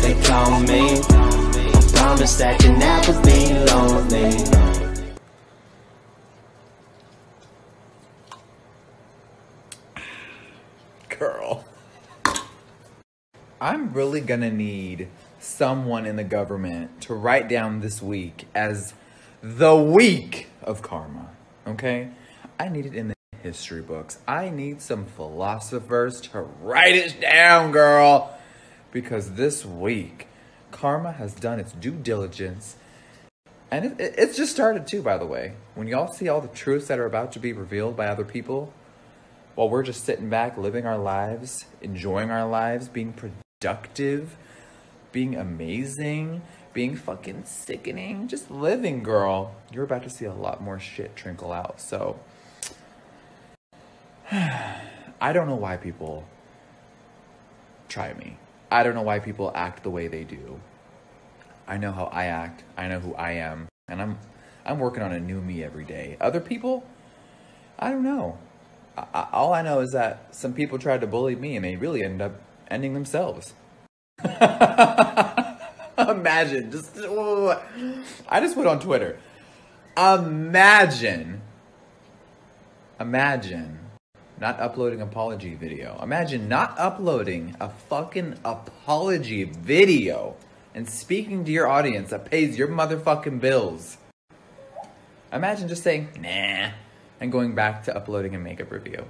they call me. I promise that you'll never be lonely. Girl, I'm really gonna need someone in the government to write down this week as the week of karma, okay? I need it in the history books. I need some philosophers to write it down, girl, because this week karma has done its due diligence, and it's just started too, by the way. When y'all see all the truths that are about to be revealed by other people, while we're just sitting back, living our lives, enjoying our lives, being productive, being amazing, being fucking sickening, just living, girl, you're about to see a lot more shit trickle out. So, I don't know why people try me. I don't know why people act the way they do. I know how I act. I know who I am. And I'm working on a new me every day. Other people, I don't know. All I know is that some people tried to bully me and they really ended up ending themselves. Imagine, I just went on Twitter. Imagine not uploading an apology video. Imagine not uploading a fucking apology video and speaking to your audience that pays your motherfucking bills. Imagine just saying, nah, and going back to uploading a makeup review.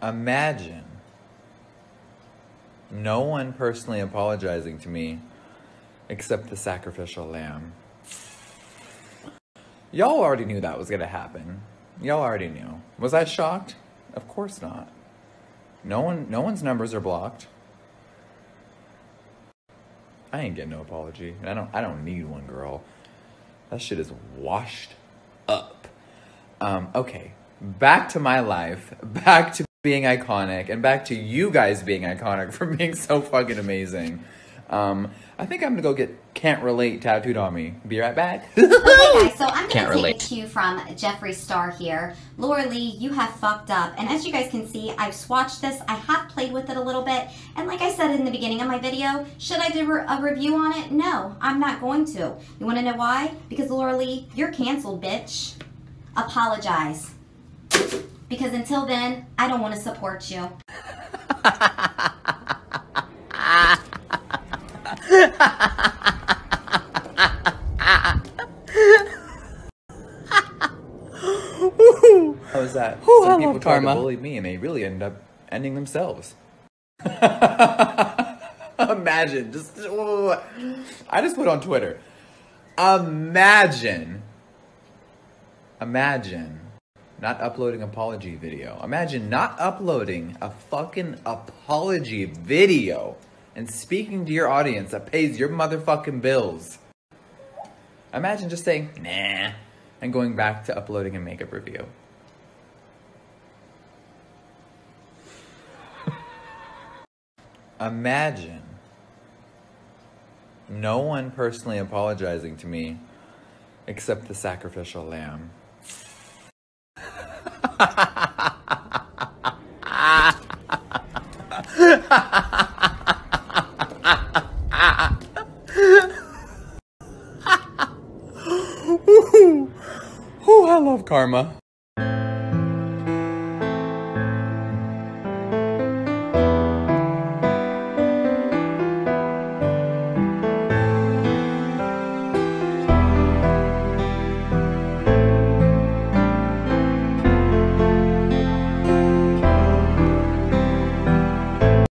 Imagine no one personally apologizing to me except the sacrificial lamb. Y'all already knew that was gonna happen. Y'all already knew. Was I shocked? Of course not. No one's numbers are blocked. I ain't getting no apology. I don't need one, girl. That shit is washed up. Okay. Back to my life. Back to being iconic. And back to you guys being iconic for being so fucking amazing. I think I'm gonna go get Can't Relate tattooed on me. Be right back. Okay guys, so I'm going to take a cue from Jeffree Star here. Laura Lee, you have fucked up. And as you guys can see, I've swatched this. I have played with it a little bit. And like I said in the beginning of my video, should I do a review on it? No, I'm not going to. You want to know why? Because Laura Lee, you're canceled, bitch. Apologize. Because until then, I don't want to support you. How is that? Some people try to bully me and they really end up ending themselves. Imagine, I just went on Twitter. Imagine not uploading an apology video. Imagine not uploading a fucking apology video and speaking to your audience that pays your motherfucking bills. Imagine just saying, nah, and going back to uploading a makeup review. Imagine no one personally apologizing to me except the sacrificial lamb. I love karma.